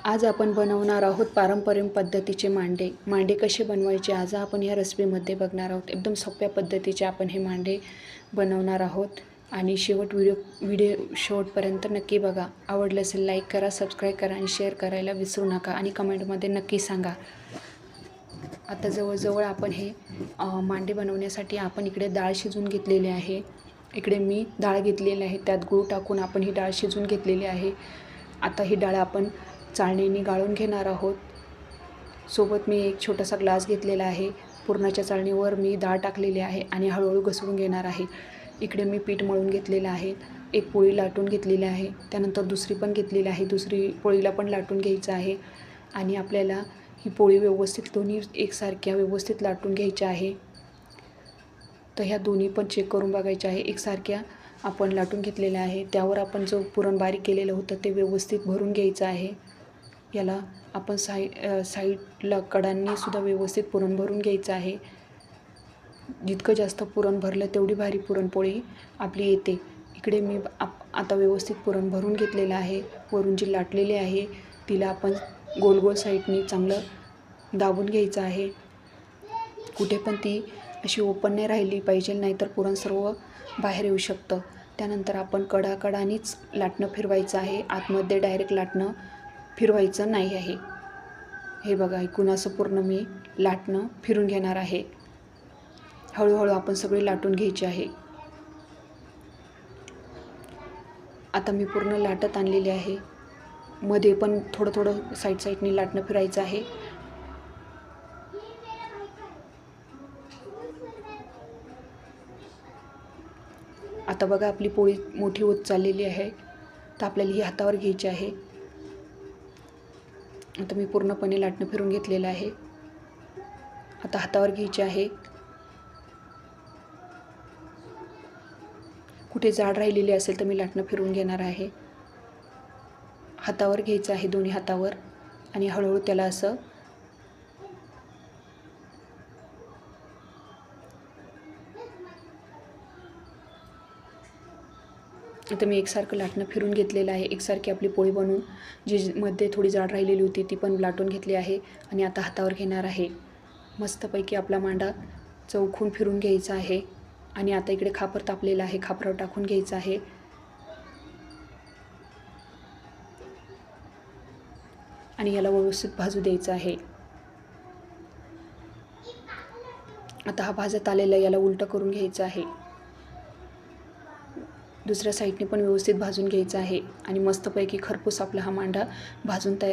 आज आपण बनवणार आहोत पारंपरिक पद्धतीचे मांडे. मांडे कसे बनवायचे आज आपण या रेसिपीमध्ये बघणार आहोत. एकदम सोप्या पद्धतीचे आपण हे मांडे बनवणार आहोत आणि व्हिडिओ शेवटपर्यंत नक्की बघा. आवडलं असेल लाईक करा, सबस्क्राईब करा आणि शेअर करायला विसरू नका आणि कमेंटमध्ये नक्की सांगा. आता जवळजवळ आपण हे मांडे बनवण्यासाठी आपण इकडे डाळ शिजवून घेतलेली आहे. इकडे मी डाळ घेतलेली आहे, त्यात गूळ टाकून आपण ही डाळ शिजवून घेतलेली आहे. आता ही डाळ आपण चाळणीने गाळून घेणार आहोत. सोबत मी एक छोटासा ग्लास घेतलेला आहे. पुरणाच्या चाळणीवर मी डाळ टाकलेली आहे आणि हळूहळू घसरून घेणार आहे. इकडे मी पीठ मळून घेतलेलं आहे. एक पोळी लाटून घेतलेली आहे. त्यानंतर दुसरी पण घेतलेली आहे. दुसरी पोळीला पण लाटून घ्यायचं आहे आणि आपल्याला ही पोळी व्यवस्थित दोन्ही एकसारख्या व्यवस्थित लाटून घ्यायच्या आहे. तर ह्या दोन्ही पण चेक करून बघायच्या आहे. एकसारख्या आपण लाटून घेतलेल्या आहे. त्यावर आपण जो पुरण बारीक केलेलं होतं ते व्यवस्थित भरून घ्यायचं आहे. याला आपण साईडला कडांनी सुद्धा व्यवस्थित पुरण भरून घ्यायचं आहे. जितकं जास्त पुरण भरलं तेवढी भारी पुरणपोळी आपली येते. इकडे मी आता व्यवस्थित पुरण भरून घेतलेलं आहे. वरून जी लाटलेली आहे तिला आपण गोल गोल साईडनी चांगलं दाबून घ्यायचं आहे. कुठे पण ती अशी ओपन नाही राहिली पाहिजे, नाहीतर पुरण सर्व बाहेर येऊ शकतं. त्यानंतर आपण कडाकडानीच लाटणं फिरवायचं आहे. आतमध्ये डायरेक्ट लाटणं फिरवायचं नाही आहे. हे बघा, ऐकून असं पूर्ण मी लाटणं फिरून घेणार आहे. हळूहळू आपण सगळी लाटून घ्यायची आहे. आता मी पूर्ण लाटत आणलेली आहे. मध्ये पण थोडं साईडनी लाटणं फिरायचं आहे. आता बघा आपली पोळी मोठी होत चाललेली आहे. तर आपल्याला ही हातावर घ्यायची आहे. आता मी पूर्णपणे लाटणं फिरून घेतलेलं आहे. आता हातावर घ्यायची आहे. कुठे जाड राहिलेली असेल तर मी लाटणं फिरून घेणार आहे. हातावर घ्यायचं आहे, दोन्ही हातावर, आणि हळूहळू त्याला असं आता मी एकसारखं लाटणं फिरून घेतलेलं आहे. एकसारखी आपली पोळी बनवून जी मध्ये थोडी जाड राहिलेली होती ती पण लाटून घेतली आहे आणि आता हातावर घेणार आहे. मस्तपैकी आपला मांडा चौकून फिरून घ्यायचा आहे आणि आता इकडे खापर तापलेलं आहे, खापरावर टाकून घ्यायचं आहे आणि याला व्यवस्थित भाजू द्यायचं आहे. आता हा भाजत आलेला याला उलटं करून घ्यायचं आहे. दुसऱ्या साईडने पण व्यवस्थित भाजून घ्यायचं आहे आणि मस्तपैकी खरपूस आपला हा मांडा भाजून तयार